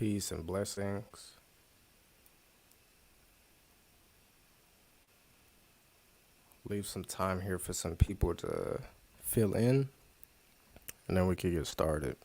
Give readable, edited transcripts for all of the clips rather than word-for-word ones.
Peace and blessings. Leave some time here for some people to fill in, and then we can get started.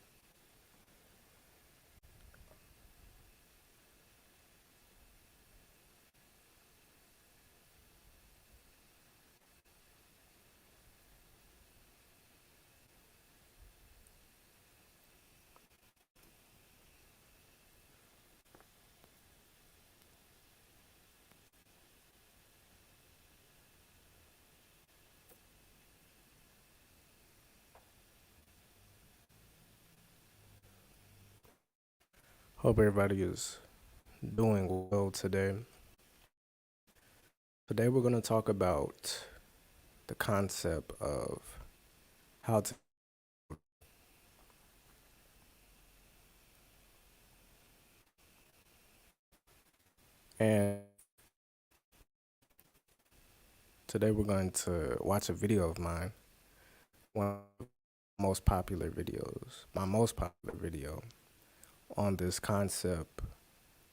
Hope everybody is doing well today. Today we're going to talk about the concept of how to. And today we're going to watch a video of mine, one of my most popular videos, my most popular video on this concept.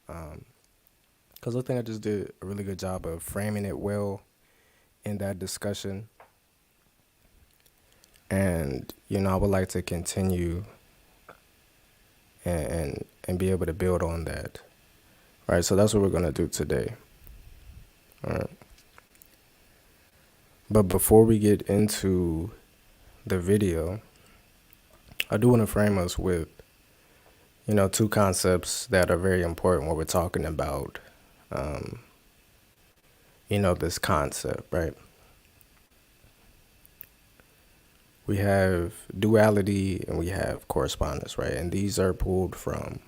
Because I think I just did a really good job of framing it well in that discussion. And, I would like to continue and be able to build on that. All right, so that's what we're going to do today. All right. But before we get into the video, I do want to frame us with, two concepts that are very important when we're talking about, this concept, right? We have duality and we have correspondence, right? And these are pulled from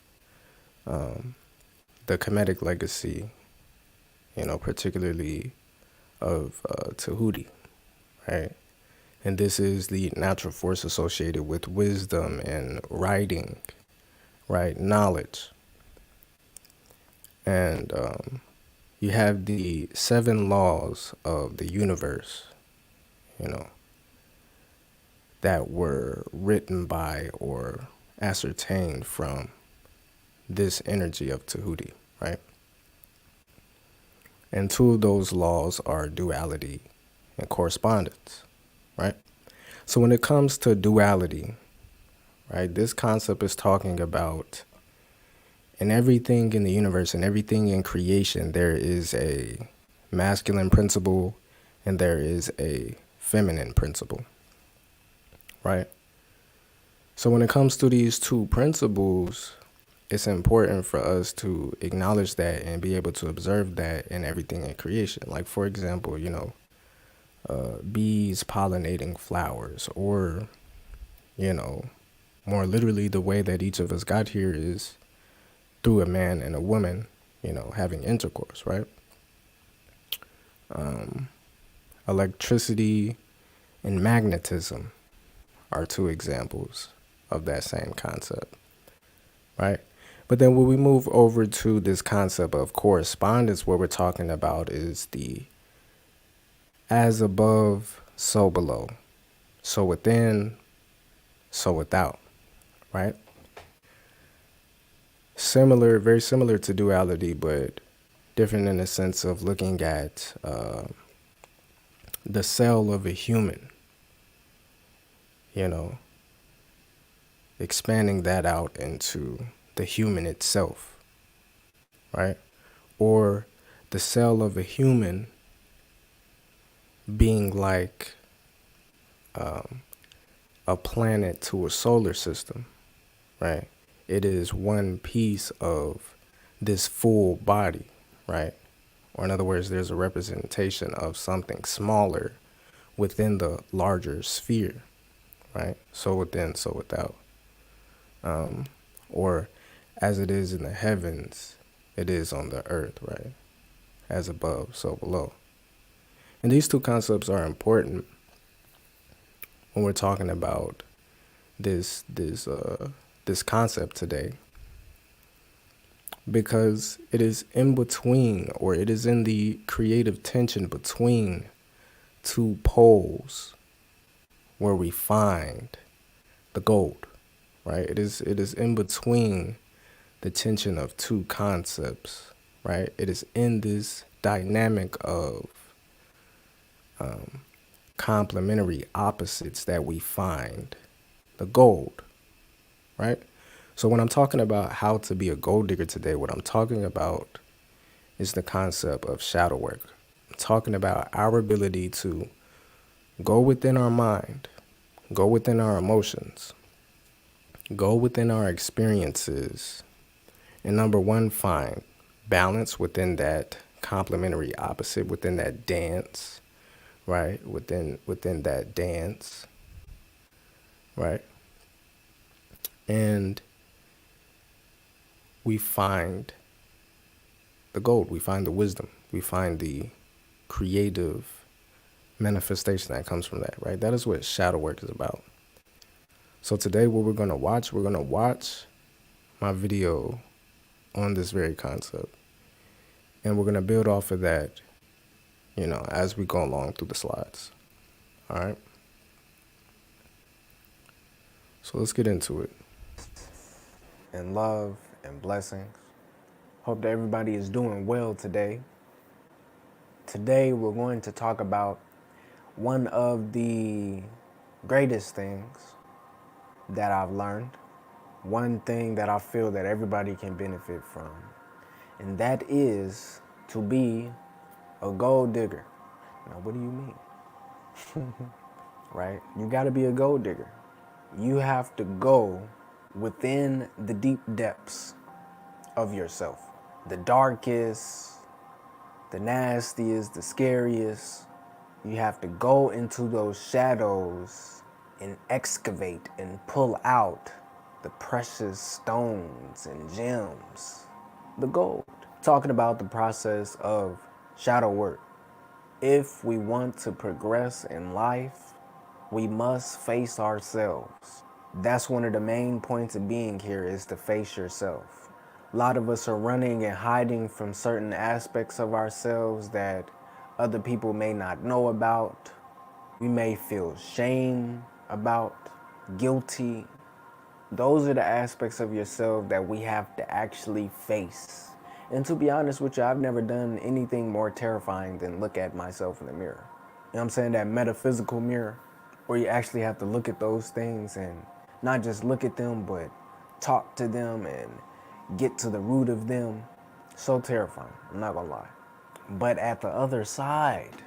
the Kemetic legacy, particularly of Tahuti, right? And this is the natural force associated with wisdom and writing, right? Knowledge. And you have the 7 laws of the universe, that were written by or ascertained from this energy of Tahuti, right? And 2 of those laws are duality and correspondence, right? So when it comes to duality, right, this concept is talking about in everything in the universe and everything in creation, there is a masculine principle and there is a feminine principle, right? So when it comes to these 2 principles, it's important for us to acknowledge that and be able to observe that in everything in creation. Like, for example, bees pollinating flowers, or, more literally, the way that each of us got here is through a man and a woman, having intercourse, right? Electricity and magnetism are 2 examples of that same concept, right? But then when we move over to this concept of correspondence, what we're talking about is the as above, so below, so within, so without, right? Very similar to duality, but different in the sense of looking at the cell of a human, expanding that out into the human itself, right? Or the cell of a human being like a planet to a solar system, right? It is one piece of this full body, right? Or in other words, there's a representation of something smaller within the larger sphere, right? So within, so without. Or as it is in the heavens, it is on the earth, right? As above, so below. And these 2 concepts are important when we're talking about this concept today, because it is in between, or it is in the creative tension between 2 poles where we find the gold, right? It is in between the tension of two concepts, right? It is in this dynamic of complementary opposites that we find the gold, right? So when I'm talking about how to be a gold digger today, what I'm talking about is the concept of shadow work. I'm talking about our ability to go within our mind, go within our emotions, go within our experiences, and number one, find balance within that complementary opposite, within that dance, right? Within that dance, right? And we find the gold, we find the wisdom, we find the creative manifestation that comes from that, right? That is what shadow work is about. So today what we're going to watch my video on this very concept. And we're going to build off of that, as we go along through the slides. All right. So let's get into it. And love and blessings. Hope that everybody is doing well today. Today we're going to talk about one of the greatest things that I've learned. One thing that I feel that everybody can benefit from. And that is to be a gold digger. Now, what do you mean? Right? You got to be a gold digger. You have to go within the deep depths of yourself. The darkest, the nastiest, the scariest. You have to go into those shadows and excavate and pull out the precious stones and gems, the gold. Talking about the process of shadow work. If we want to progress in life, we must face ourselves. That's one of the main points of being here, is to face yourself. A lot of us are running and hiding from certain aspects of ourselves that other people may not know about. We may feel shame about, guilty. Those are the aspects of yourself that we have to actually face. And to be honest with you, I've never done anything more terrifying than look at myself in the mirror. You know what I'm saying? That metaphysical mirror, where you actually have to look at those things and not just look at them, but talk to them and get to the root of them. So terrifying, I'm not gonna lie. But at the other side,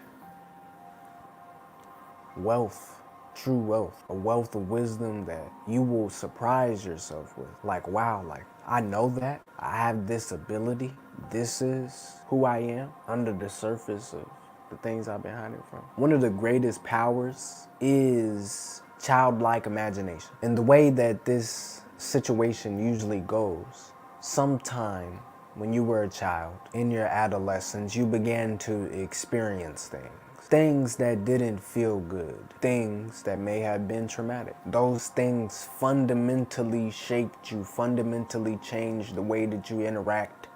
wealth. True wealth, a wealth of wisdom that you will surprise yourself with. Like, wow, like, I know that. I have this ability. This is who I am under the surface of the things I've been hiding from. One of the greatest powers is childlike imagination. And the way that this situation usually goes, sometime when you were a child, in your adolescence, you began to experience things. Things that didn't feel good, things that may have been traumatic. Those things fundamentally shaped you, fundamentally changed the way that you interact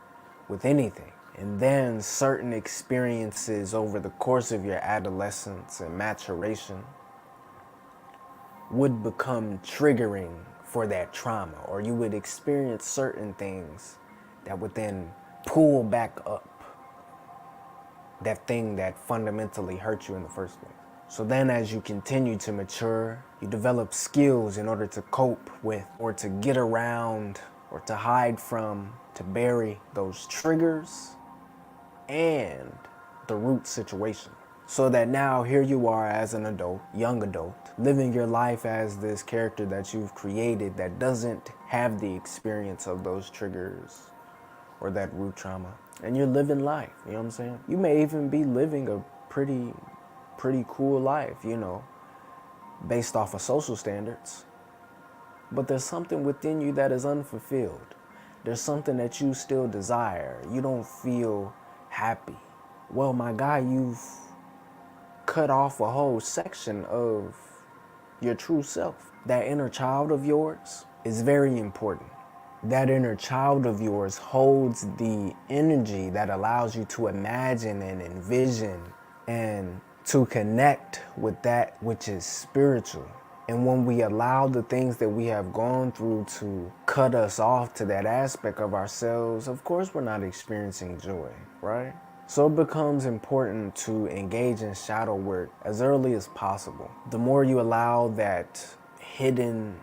with anything. And then certain experiences over the course of your adolescence and maturation would become triggering for that trauma, or you would experience certain things that would then pull back up that thing that fundamentally hurt you in the first place. So then as you continue to mature, you develop skills in order to cope with, or to get around, or to hide from, to bury those triggers and the root situation. So that now here you are as an adult, young adult, living your life as this character that you've created that doesn't have the experience of those triggers or that root trauma. And you're living life, you know what I'm saying? You may even be living a pretty cool life, based off of social standards. But there's something within you that is unfulfilled. There's something that you still desire. You don't feel happy. Well, my guy, you've cut off a whole section of your true self. That inner child of yours is very important. That inner child of yours holds the energy that allows you to imagine and envision and to connect with that which is spiritual And when we allow the things that we have gone through to cut us off to that aspect of ourselves, of course we're not experiencing joy, right? So it becomes important to engage in shadow work as early as possible. The more you allow that hidden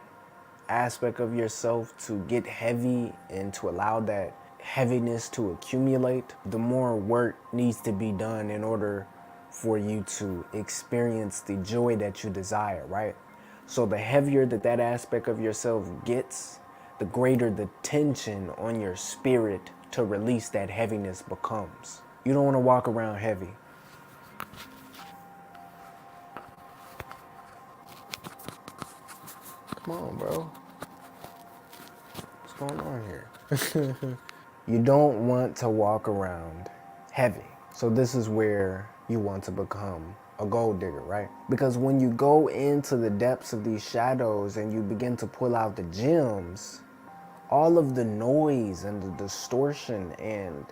aspect of yourself to get heavy and to allow that heaviness to accumulate, the more work needs to be done in order for you to experience the joy that you desire, right? So the heavier that aspect of yourself gets, the greater the tension on your spirit to release that heaviness becomes. You don't want to walk around heavy. Come on, bro. What's going on here? You don't want to walk around heavy. So this is where you want to become a gold digger, right? Because when you go into the depths of these shadows and you begin to pull out the gems, all of the noise and the distortion and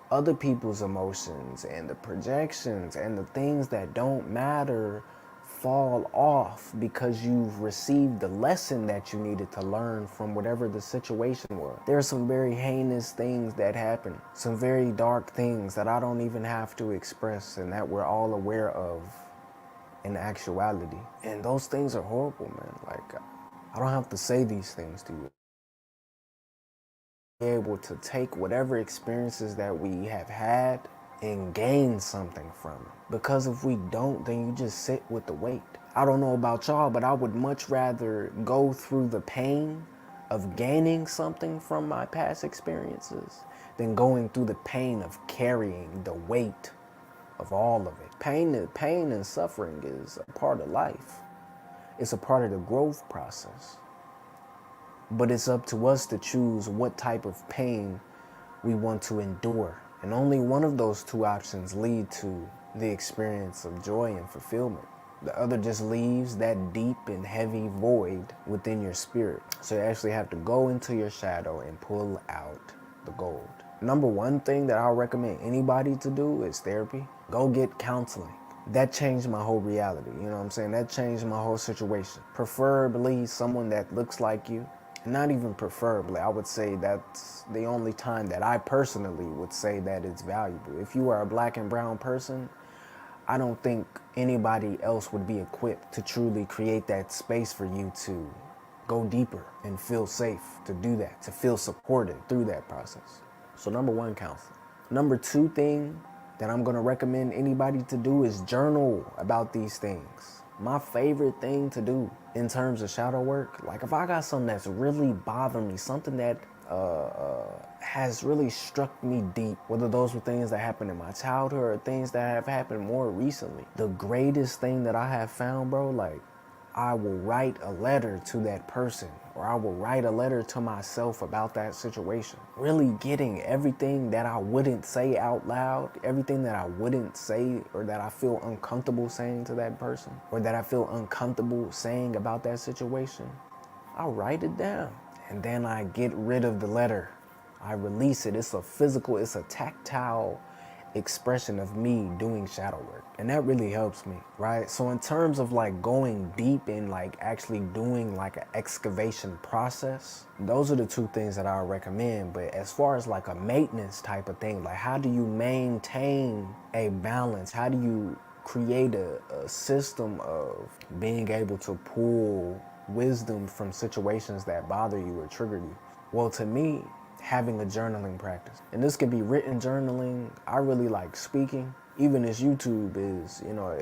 other people's emotions and the projections and the things that don't matter fall off because you've received the lesson that you needed to learn from whatever the situation was. There are some very heinous things that happen, some very dark things that I don't even have to express and that we're all aware of in actuality. And those things are horrible, man. Like, I don't have to say these things to you. Be able to take whatever experiences that we have had and gain something from it. Because if we don't, then you just sit with the weight. I don't know about y'all, but I would much rather go through the pain of gaining something from my past experiences than going through the pain of carrying the weight of all of it. Pain and suffering is a part of life. It's a part of the growth process. But it's up to us to choose what type of pain we want to endure. And only one of those two options lead to the experience of joy and fulfillment. The other just leaves that deep and heavy void within your spirit. So you actually have to go into your shadow and pull out the gold. Number one thing that I'll recommend anybody to do is therapy. Go get counseling. That changed my whole reality, you know what I'm saying? That changed my whole situation. Preferably someone that looks like you. Not even preferably, I would say that's the only time that I personally would say that it's valuable. If you are a black and brown person, I don't think anybody else would be equipped to truly create that space for you to go deeper and feel safe to do that, to feel supported through that process. So number one, counseling. Number two thing that I'm gonna recommend anybody to do is journal about these things. My favorite thing to do in terms of shadow work, like if I got something that's really bothering me, something that has really struck me deep, whether those were things that happened in my childhood or things that have happened more recently, the greatest thing that I have found, bro, like I will write a letter to that person or I will write a letter to myself about that situation. Really getting everything that I wouldn't say out loud, everything that I wouldn't say or that I feel uncomfortable saying to that person or that I feel uncomfortable saying about that situation. I'll write it down and then I get rid of the letter. I release it. It's a physical, it's a tactile expression of me doing shadow work. And that really helps me, right? So in terms of like going deep and like actually doing like an excavation process, those are the two things that I would recommend. But as far as like a maintenance type of thing, like how do you maintain a balance? How do you create a system of being able to pull wisdom from situations that bother you or trigger you? Well, to me, having a journaling practice. And this can be written journaling. I really like speaking. Even as YouTube is, you know,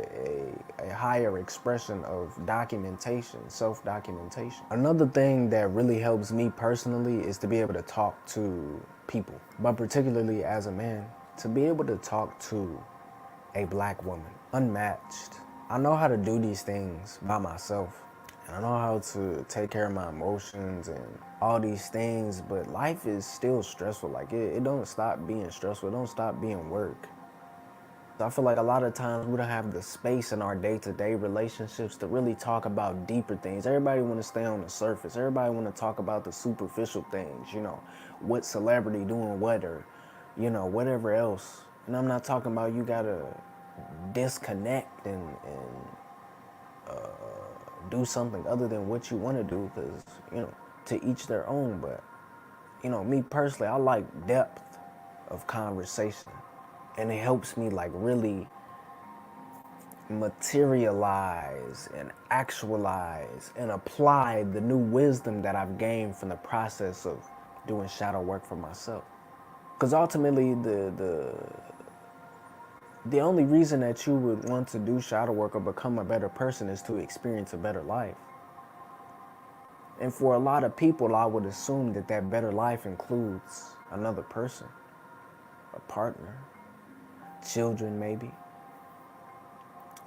a higher expression of documentation, self-documentation. Another thing that really helps me personally is to be able to talk to people, but particularly as a man, to be able to talk to a black woman, unmatched. I know how to do these things by myself. And I know how to take care of my emotions and all these things, but life is still stressful. Like it don't stop being stressful. It don't stop being work. So I feel like a lot of times we don't have the space in our day-to-day relationships to really talk about deeper things. Everybody want to stay on the surface. Everybody want to talk about the superficial things, you know, what celebrity doing what or, you know, whatever else. And I'm not talking about you gotta disconnect and do something other than what you want to do, because, to each their own. But, me personally, I like depth of conversation. And it helps me like really materialize and actualize and apply the new wisdom that I've gained from the process of doing shadow work for myself. Because ultimately, the only reason that you would want to do shadow work or become a better person is to experience a better life. And for a lot of people, I would assume that that better life includes another person, a partner, children maybe,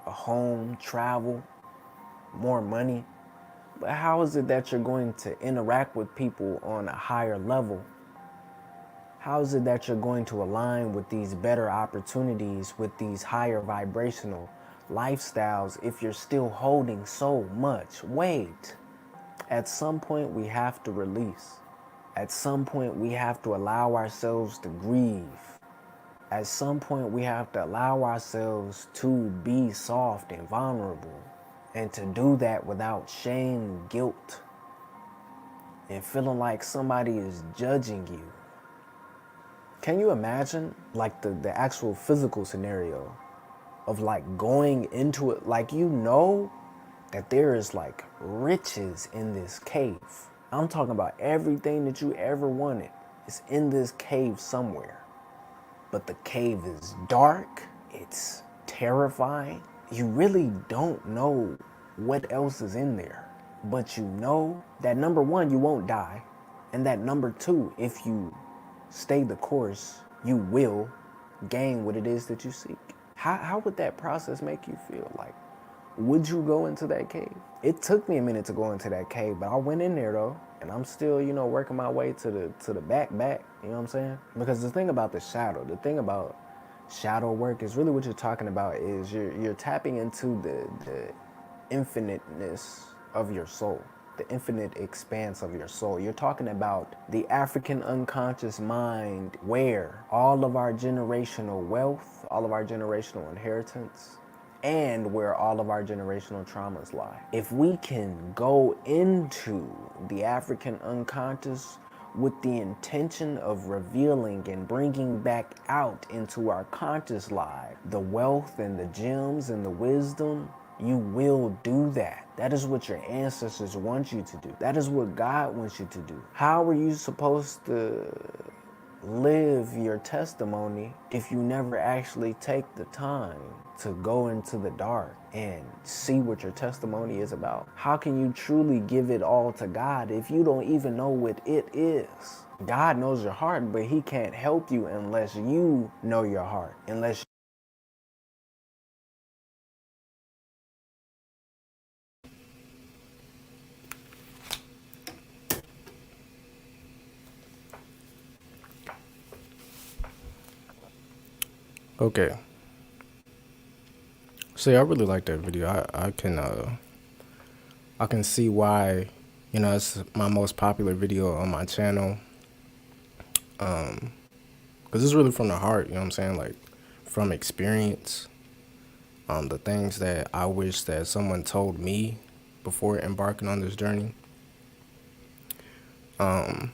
a home, travel, more money. But how is it that you're going to interact with people on a higher level? How is it that you're going to align with these better opportunities, with these higher vibrational lifestyles, if you're still holding so much weight? At some point, we have to release. At some point, we have to allow ourselves to grieve. At some point, we have to allow ourselves to be soft and vulnerable. And to do that without shame, guilt, and feeling like somebody is judging you. Can you imagine like the actual physical scenario of like going into it, like that there is like riches in this cave. I'm talking about everything that you ever wanted is in this cave somewhere. But the cave is dark, it's terrifying. You really don't know what else is in there. But you know that number one, you won't die. And that number two, if you stay the course, you will gain what it is that you seek. How would that process make you feel? Like, would you go into that cave? It took me a minute to go into that cave, but I went in there though, and I'm still, working my way to the back, you know what I'm saying? Because the thing about the thing about shadow work is really what you're talking about is you're tapping into the infiniteness of your soul, the infinite expanse of your soul. You're talking about the African unconscious mind where all of our generational wealth, all of our generational inheritance, and where all of our generational traumas lie. If we can go into the African unconscious with the intention of revealing and bringing back out into our conscious life the wealth and the gems and the wisdom, you will do that. That is what your ancestors want you to do. That is what God wants you to do. How are you supposed to live your testimony if you never actually take the time to go into the dark and see what your testimony is about? How can you truly give it all to God if you don't even know what it is? God knows your heart, but he can't help you unless you know your heart, unless Okay. See, I really like that video. I can see why, it's my most popular video on my channel. Because it's really from the heart, you know what I'm saying? Like, from experience. The things that I wish that someone told me before embarking on this journey. But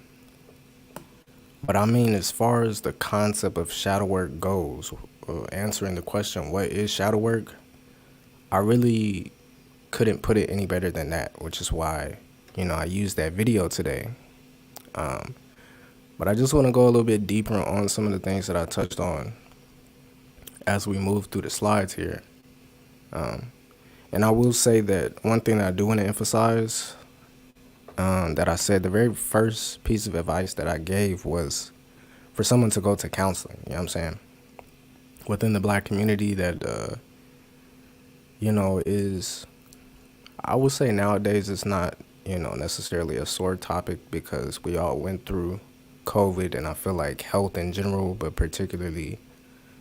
I mean, as far as the concept of shadow work goes, answering the question, what is shadow work? I really couldn't put it any better than that, which is why, I used that video today. But I just want to go a little bit deeper on some of the things that I touched on as we move through the slides here. And I will say that one thing that I do want to emphasize, that I said, the very first piece of advice that I gave was for someone to go to counseling, you know what I'm saying? Within the Black community that, is, I would say nowadays it's not, necessarily a sore topic because we all went through COVID, and I feel like health in general, but particularly,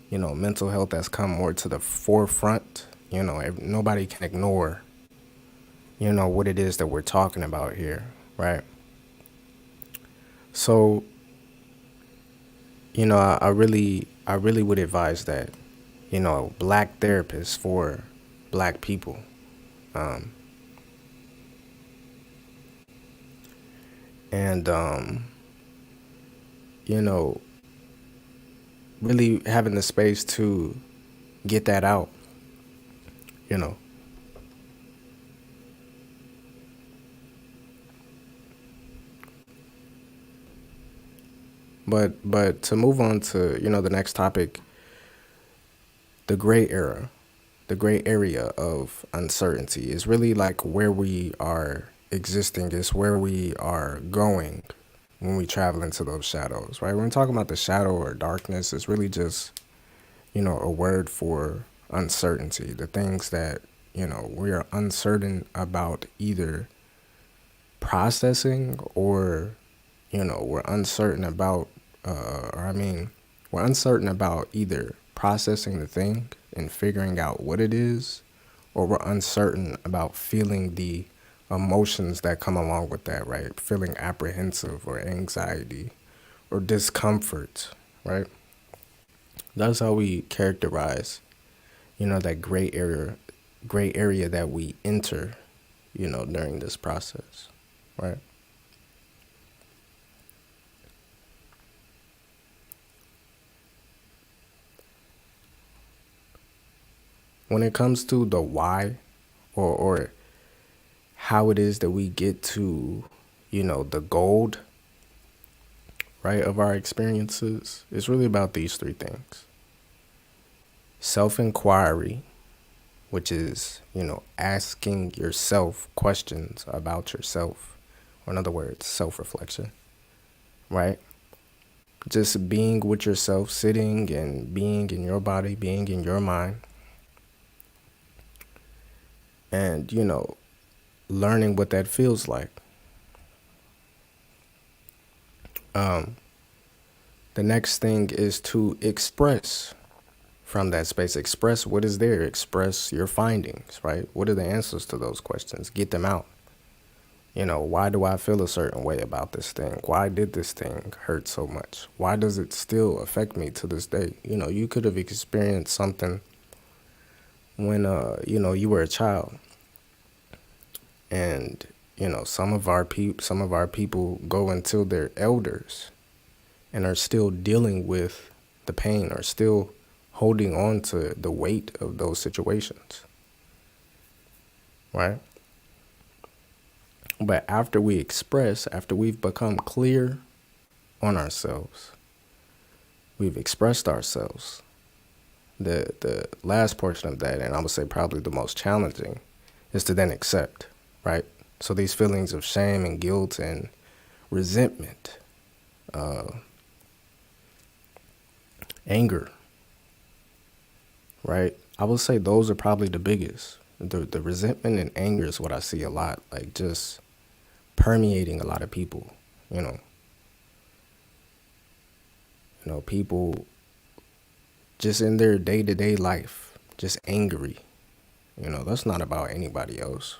mental health has come more to the forefront. Nobody can ignore, what it is that we're talking about here, right? So, I really would advise that, Black therapists for Black people. And, you know, really having the space to get that out, you know. But to move on to, the next topic, the gray era, the gray area of uncertainty is really like where we are existing, is where we are going when we travel into those shadows, right? When we talk about the shadow or darkness, it's really just, a word for uncertainty, the things that, we are uncertain about either processing or, we're uncertain about, or I mean, we're uncertain about either processing the thing and figuring out what it is, or we're uncertain about feeling the emotions that come along with that, right? Feeling apprehensive or anxiety or discomfort, right? That's how we characterize, that gray area that we enter, during this process, right? When it comes to the why, or how it is that we get to, the gold, right, of our experiences, it's really about these three things. Self-inquiry, which is, asking yourself questions about yourself, or in other words, self-reflection, right? Just being with yourself, sitting and being in your body, being in your mind, and, learning what that feels like. The next thing is to express from that space. Express what is there. Express your findings, right? What are the answers to those questions? Get them out. Why do I feel a certain way about this thing? Why did this thing hurt so much? Why does it still affect me to this day? You could have experienced something when, you were a child. And, some of our people go until they're elders and are still dealing with the pain, or still holding on to the weight of those situations, right? But after we express, after we've become clear on ourselves, we've expressed ourselves, the last portion of that, and I would say probably the most challenging, is to then accept, right? So these feelings of shame and guilt and resentment, anger, right? I would say those are probably the biggest. The resentment and anger is what I see a lot, like just permeating a lot of people, people just in their day-to-day life, just angry. That's not about anybody else.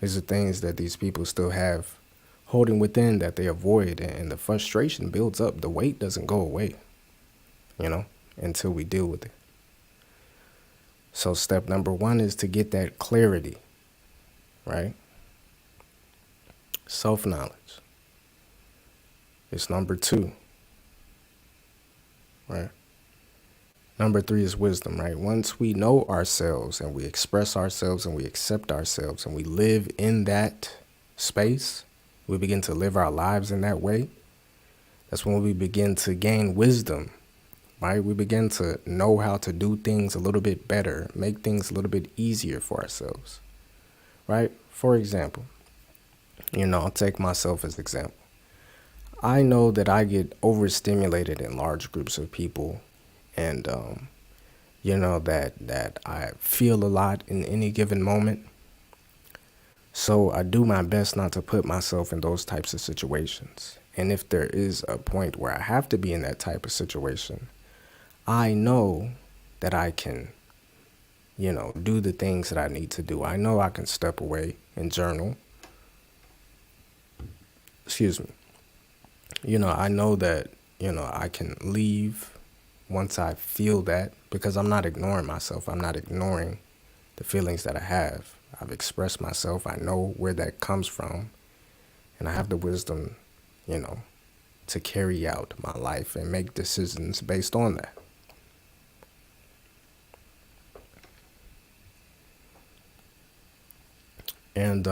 These are things that these people still have holding within that they avoid, and the frustration builds up. The weight doesn't go away, until we deal with it. So step number one is to get that clarity, right? Self-knowledge. It's number two, right? Number three is wisdom, right? Once we know ourselves and we express ourselves and we accept ourselves and we live in that space, we begin to live our lives in that way. That's when we begin to gain wisdom, right? We begin to know how to do things a little bit better, make things a little bit easier for ourselves, right? For example, I'll take myself as example. I know that I get overstimulated in large groups of people, and that I feel a lot in any given moment. So I do my best not to put myself in those types of situations. And if there is a point where I have to be in that type of situation, I know that I can, do the things that I need to do. I know I can step away and journal. Excuse me. I know that, I can leave once I feel that, because I'm not ignoring myself. I'm not ignoring the feelings that I have, I've expressed myself. I know where that comes from. And I have the wisdom, you know, to carry out my life and make decisions based on that. And,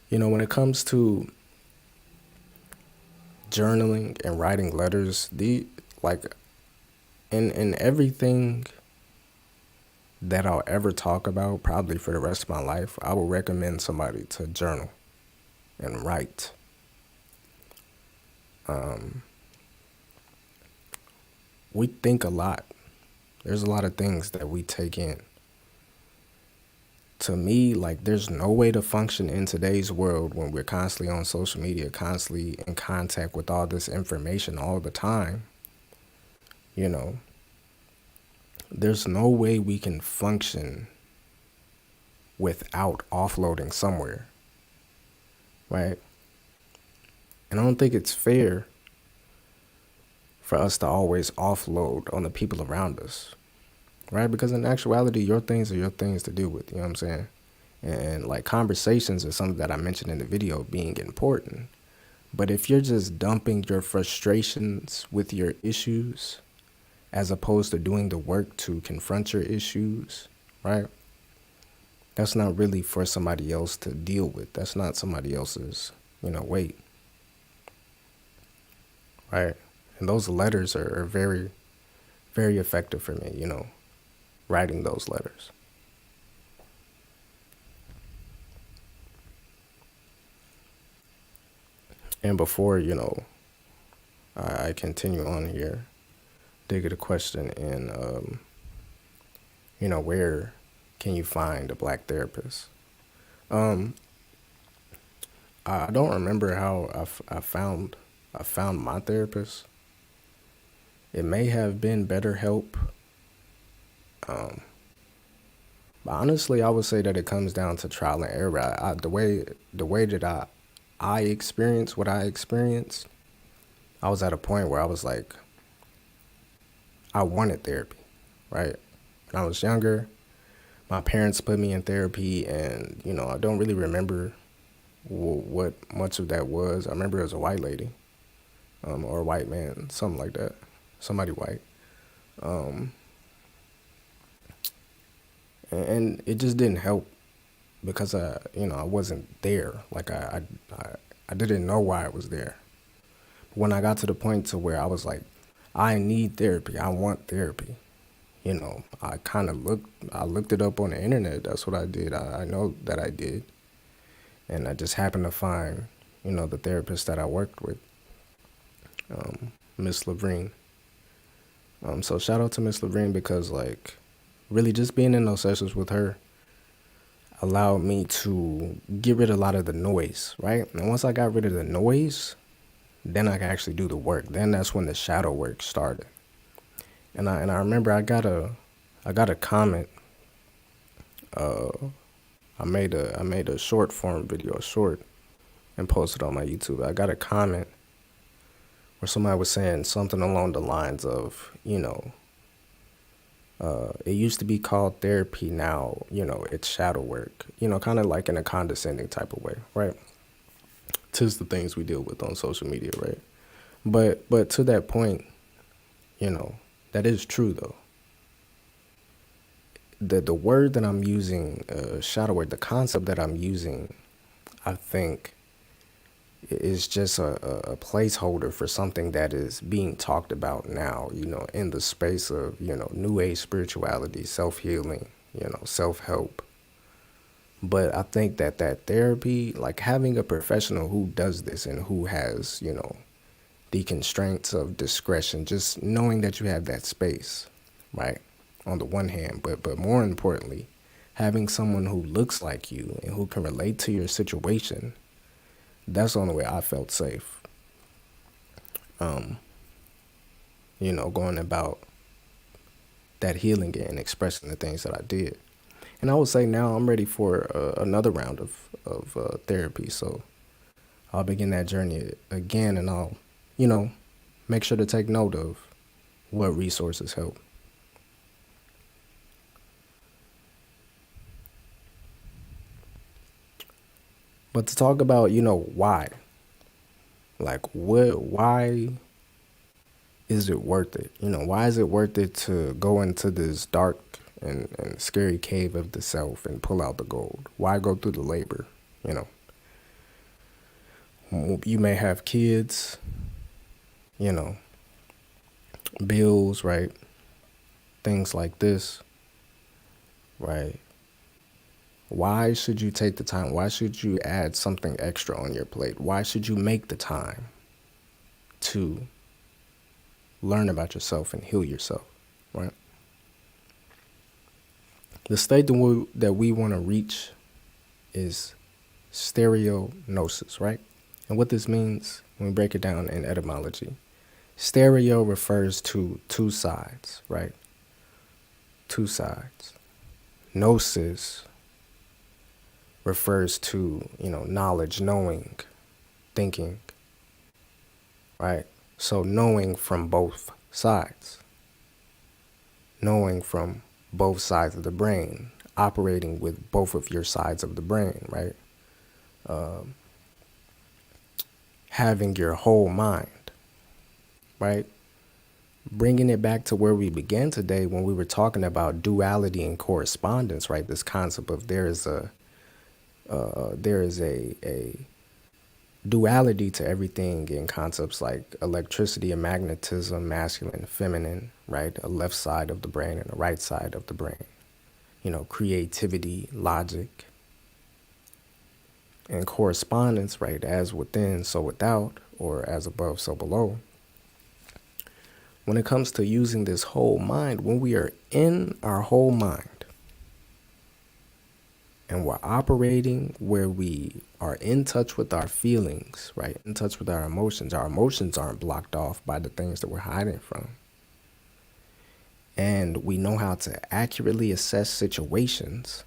you know, when it comes to journaling and writing letters, like in everything that I'll ever talk about, probably for the rest of my life, I would recommend somebody to journal and write. We think a lot. There's a lot of things that we take in. To me, like, there's no way to function in today's world when we're constantly on social media, constantly in contact with all this information all the time. You know, there's no way we can function without offloading somewhere, right? And I don't think it's fair for us to always offload on the people around us, right? Because in actuality, your things are your things to deal with, you know what I'm saying? And like conversations are something that I mentioned in the video being important. But if you're just dumping your frustrations with your issues as opposed to doing the work to confront your issues, right? That's not really for somebody else to deal with. That's not somebody else's, weight, right? And those letters are very, very effective for me, writing those letters. And before, I continue on here, did get a question in, where can you find a black therapist? I don't remember how I found my therapist. It may have been BetterHelp. But honestly, I would say that it comes down to trial and error. The way that I experienced what I experienced, I was at a point where I was like, I wanted therapy, right? When I was younger, my parents put me in therapy, and I don't really remember what much of that was. I remember it was a white lady, or a white man, something like that, somebody white, and it just didn't help because I wasn't there. Like I didn't know why I was there. When I got to the point to where I was like, I need therapy, I want therapy. I looked it up on the internet. That's what I did. I know that I did. And I just happened to find, the therapist that I worked with, Miss Lavrine. So shout out to Miss Lavrine because, like, really just being in those sessions with her allowed me to get rid of a lot of the noise, right? And once I got rid of the noise, then I could actually do the work. Then that's when the shadow work started. And I remember I got a comment. I made a short form video, and posted on my YouTube. I got a comment where somebody was saying something along the lines of, it used to be called therapy, now, it's shadow work. Kind of like in a condescending type of way, right? Tis the things we deal with on social media, right? But to that point, that is true though. The word that I'm using, shadow work, the concept that I'm using, I think is just a placeholder for something that is being talked about now, in the space of, new age spirituality, self-healing, self-help. But I think that therapy, like having a professional who does this and who has, the constraints of discretion, just knowing that you have that space, right? On the one hand, but more importantly, having someone who looks like you and who can relate to your situation, that's the only way I felt safe. Going about that healing and expressing the things that I did. And I would say now I'm ready for another round of therapy. So I'll begin that journey again, and I'll, make sure to take note of what resources help. But to talk about, why, like why is it worth it? Why is it worth it to go into this dark and scary cave of the self and pull out the gold? Why go through the labor? You know, you may have kids, you know, bills, right? Things like this, right? Why should you take the time? Why should you add something extra on your plate? Why should you make the time to learn about yourself and heal yourself, right? The state that we want to reach is stereognosis, right? And what this means, when we break it down in etymology, stereo refers to two sides, right? Two sides. Gnosis refers to, knowledge, knowing, thinking, right? So knowing from both sides. Knowing from both sides of the brain, operating with both of your sides of the brain, right? Having your whole mind, right? Bringing it back to where we began today when we were talking about duality and correspondence, right? This concept of there is a duality to everything in concepts like electricity and magnetism, masculine and feminine, right? A left side of the brain and a right side of the brain. Creativity, logic, and correspondence, right? As within, so without, or as above, so below. When it comes to using this whole mind, when we are in our whole mind and we're operating where we are in touch with our feelings, right? In touch with our emotions aren't blocked off by the things that we're hiding from. And we know how to accurately assess situations,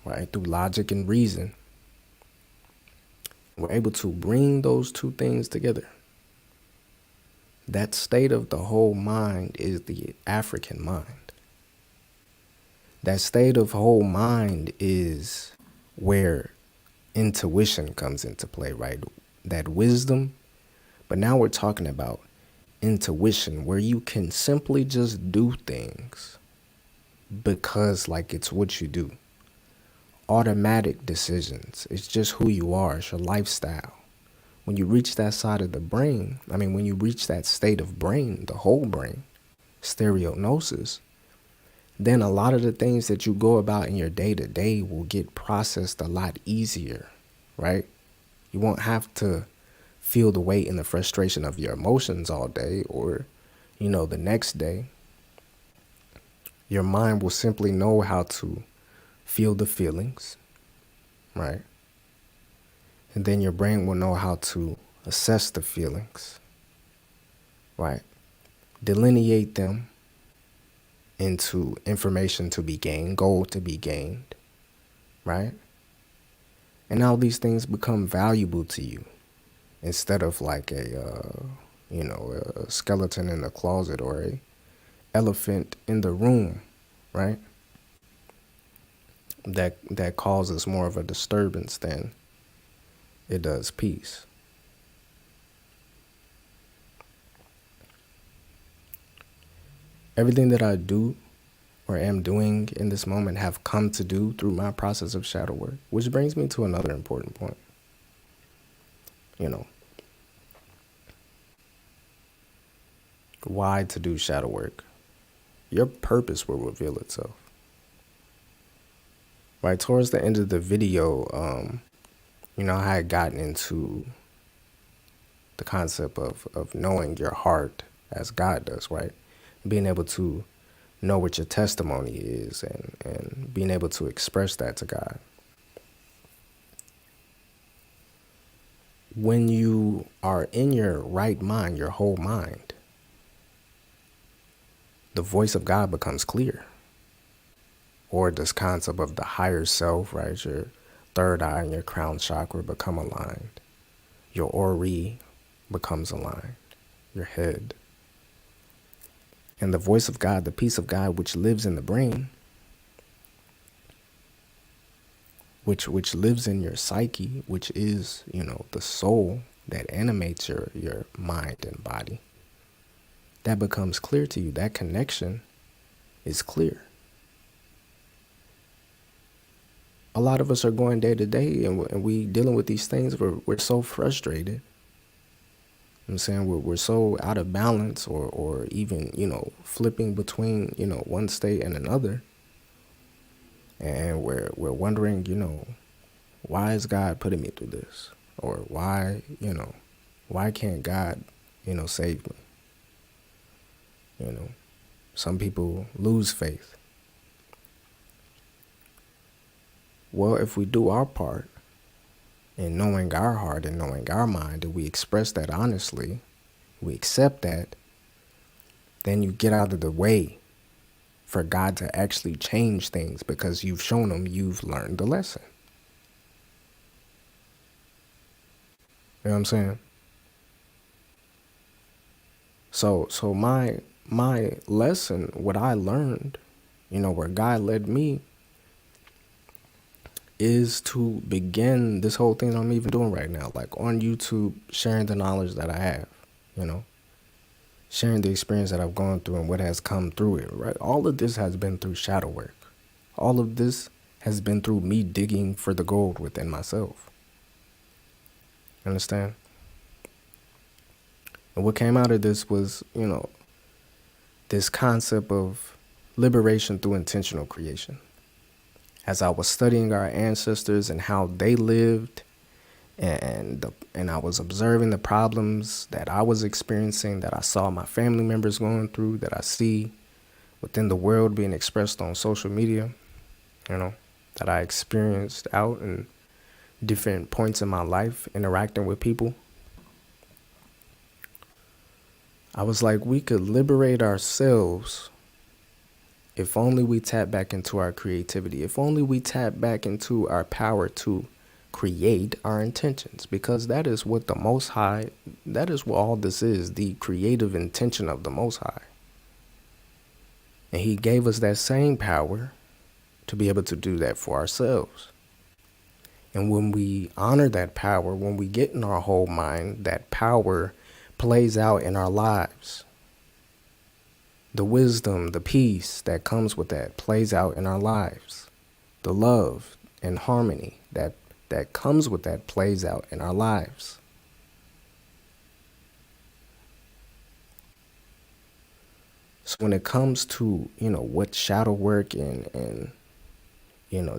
right? Through logic and reason. We're able to bring those two things together. That state of the whole mind is the African mind. That state of whole mind is where intuition comes into play, right? That wisdom. But now we're talking about intuition, where you can simply just do things because, like, it's what you do. Automatic decisions. It's just who you are. It's your lifestyle. When you reach that side of the brain, when you reach that state of brain, the whole brain, stereognosis, then a lot of the things that you go about in your day-to-day will get processed a lot easier, right? You won't have to feel the weight and the frustration of your emotions all day or, the next day. Your mind will simply know how to feel the feelings, right? And then your brain will know how to assess the feelings, right? Delineate them into information to be gained, gold to be gained, right? And now these things become valuable to you instead of like a skeleton in the closet or a elephant in the room, right? That causes more of a disturbance than it does peace. Everything that I do or am doing in this moment have come to do through my process of shadow work, which brings me to another important point. Why to do shadow work? Your purpose will reveal itself. Right towards the end of the video, I had gotten into the concept of knowing your heart as God does, right? Being able to know what your testimony is and being able to express that to God. When you are in your right mind, your whole mind, the voice of God becomes clear. Or this concept of the higher self, right? Your third eye and your crown chakra become aligned. Your ori becomes aligned. Your head. And the voice of God, the peace of God, which lives in the brain, which lives in your psyche, which is, the soul that animates your mind and body, that becomes clear to you. That connection is clear. A lot of us are going day to day, and we dealing with these things. We're so frustrated. I'm saying we're so out of balance, or even, flipping between, one state and another. And we're wondering, why is God putting me through this? Or why can't God, save me? Some people lose faith. Well, if we do our part in knowing our heart and knowing our mind, and we express that honestly, we accept that, then you get out of the way for God to actually change things, because you've shown him you've learned the lesson. You know what I'm saying? So my lesson, what I learned, where God led me, is to begin this whole thing I'm even doing right now, like on YouTube, sharing the knowledge that I have, sharing the experience that I've gone through and what has come through it, right? All of this has been through shadow work. All of this has been through me digging for the gold within myself. Understand? And what came out of this was, this concept of liberation through intentional creation. As I was studying our ancestors and how they lived, and I was observing the problems that I was experiencing, that I saw my family members going through, that I see within the world being expressed on social media, that I experienced out in different points in my life interacting with people. I was like, we could liberate ourselves if only we tap back into our creativity, if only we tap back into our power to create our intentions, because that is what the Most High, that is what all this is, the creative intention of the Most High. And he gave us that same power to be able to do that for ourselves. And when we honor that power, when we get in our whole mind, that power plays out in our lives. The wisdom, the peace that comes with that plays out in our lives. The love and harmony that comes with that plays out in our lives. So when it comes to, what shadow work and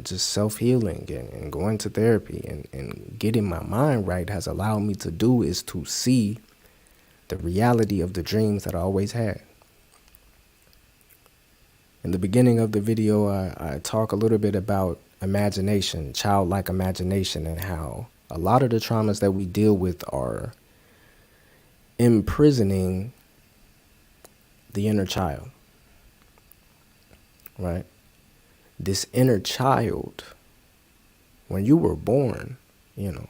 just self-healing and going to therapy and getting my mind right has allowed me to do, is to see the reality of the dreams that I always had. In the beginning of the video, I talk a little bit about imagination, childlike imagination, and how a lot of the traumas that we deal with are imprisoning the inner child, right? This inner child, when you were born, and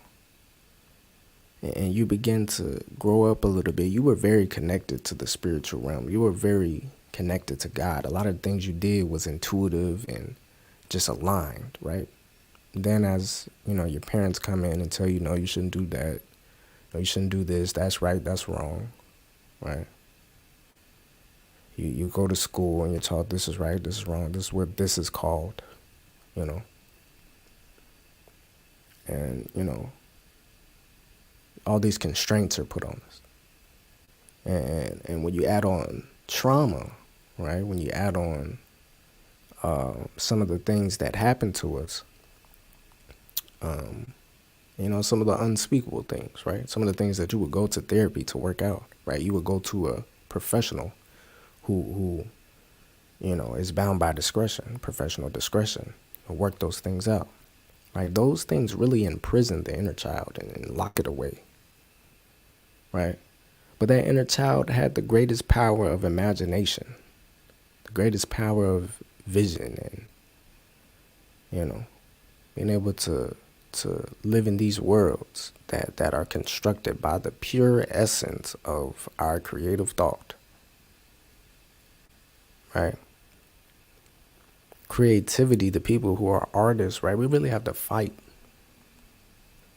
you begin to grow up a little bit, you were very connected to the spiritual realm. You were very connected to God. A lot of the things you did was intuitive and just aligned, right? Then as, your parents come in and tell you, no, you shouldn't do that. No, you shouldn't do this. That's right. That's wrong, right? You go to school and you're taught this is right, this is wrong, this is what this is called, And, all these constraints are put on us. And when you add on trauma, right, when you add on some of the things that happen to us, some of the unspeakable things, right? Some of the things that you would go to therapy to work out, right? You would go to a professional who is bound by discretion, professional discretion, and work those things out, right? Those things really imprison the inner child and lock it away, right? But that inner child had the greatest power of imagination, the greatest power of vision, and, being able to live in these worlds that are constructed by the pure essence of our creative thought, right? creativity, the people who are artists, right? We really have to fight.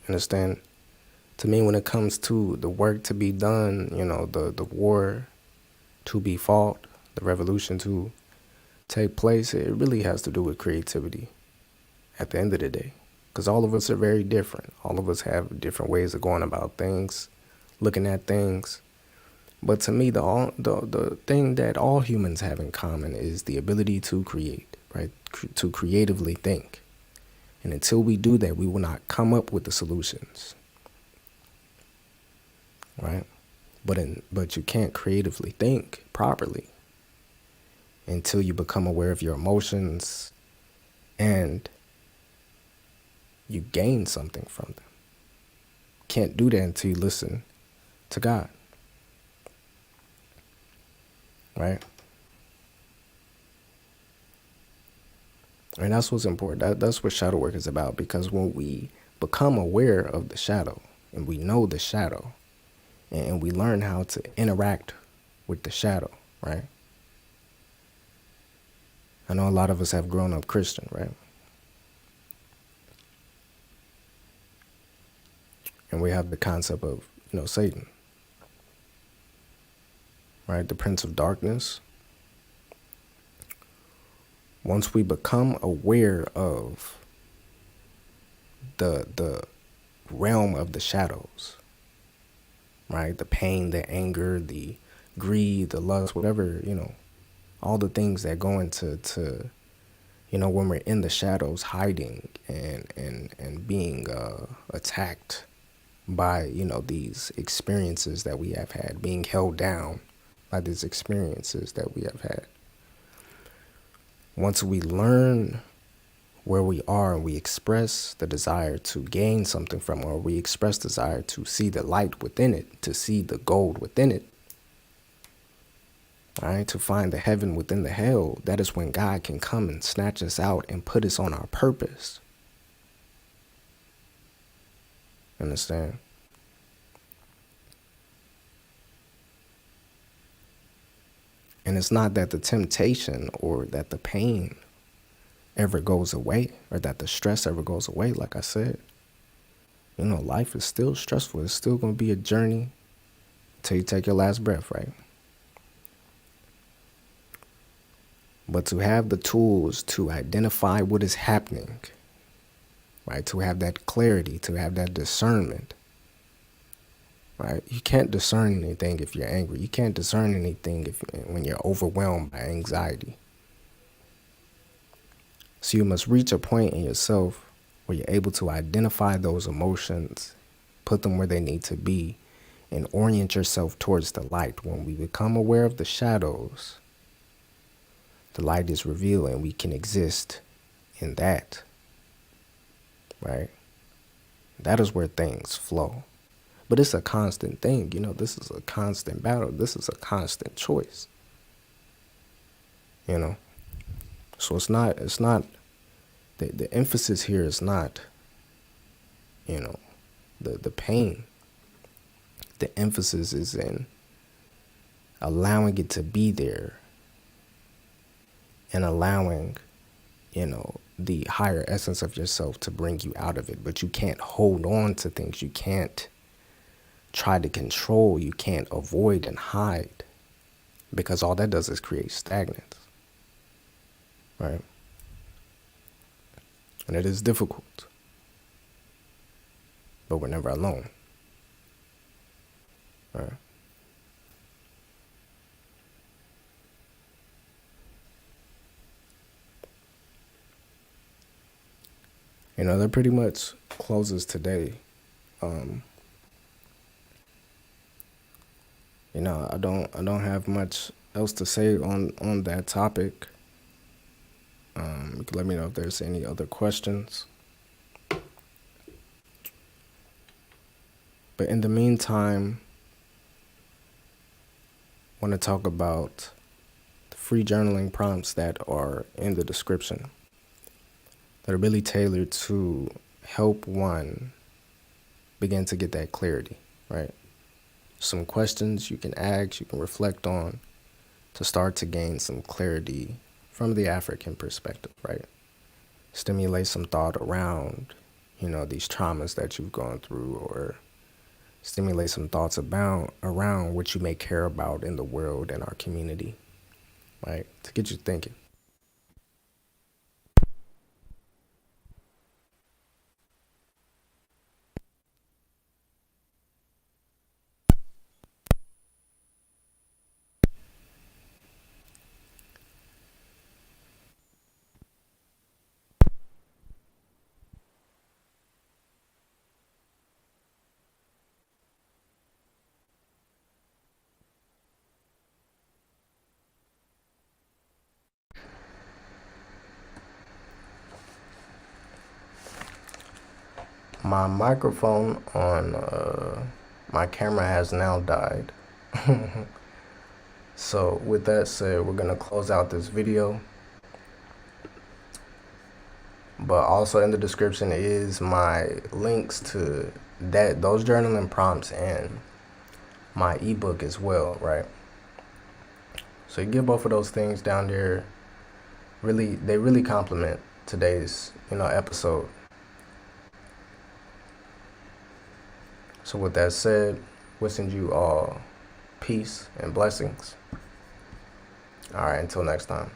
Understand? To me, when it comes to the work to be done, the war to be fought, the revolution to take place, it really has to do with creativity at the end of the day. Because all of us are very different. All of us have different ways of going about things, looking at things. But to me, the thing that all humans have in common is the ability to create, right? To creatively think. And until we do that, we will not come up with the solutions, right? But you can't creatively think properly until you become aware of your emotions and you gain something from them. Can't do that until you listen to God, right? And that's what's important. That's what shadow work is about, because when we become aware of the shadow and we know the shadow and we learn how to interact with the shadow, right? I know a lot of us have grown up Christian, right? And we have the concept of, Satan, right? The prince of darkness. Once we become aware of the realm of the shadows, right? The pain, the anger, the greed, the lust, whatever, all the things that go into when we're in the shadows, hiding and being attacked by these experiences that we have had, being held down by these experiences that we have had. Once we learn where we are and we express the desire to gain something from, or we express desire to see the light within it, to see the gold within it, right, to find the heaven within the hell, that is when God can come and snatch us out and put us on our purpose. Understand? And it's not that the temptation or that the pain ever goes away, or that the stress ever goes away. Like I said, life is still stressful. It's still going to be a journey until you take your last breath, right? But to have the tools to identify what is happening, right? To have that clarity, to have that discernment, right? You can't discern anything if you're angry. You can't discern anything when you're overwhelmed by anxiety. So you must reach a point in yourself where you're able to identify those emotions, put them where they need to be, and orient yourself towards the light. When we become aware of the shadows, the light is revealed and we can exist in that, right? That is where things flow. But it's a constant thing, this is a constant battle. This is a constant choice, So it's not, the emphasis here is not, the pain. The emphasis is in allowing it to be there and allowing, the higher essence of yourself to bring you out of it. But you can't hold on to things. You can't try to control. You can't avoid and hide, because all that does is create stagnance, right? And it is difficult, but we're never alone, right? That pretty much closes today. I don't have much else to say on that topic. You can let me know if there's any other questions. But in the meantime, I want to talk about the free journaling prompts that are in the description, that are really tailored to help one begin to get that clarity, right? Some questions you can ask, you can reflect on, to start to gain some clarity from the African perspective, right? Stimulate some thought around, these traumas that you've gone through, or stimulate some thoughts about around what you may care about in the world and our community, right? To get you thinking. My microphone on my camera has now died. So with that said, we're gonna close out this video. But also in the description is my links to those journaling prompts and my ebook as well, right? So you get both of those things down there. They really complement today's episode. So with that said, wishing you all peace and blessings. All right, until next time.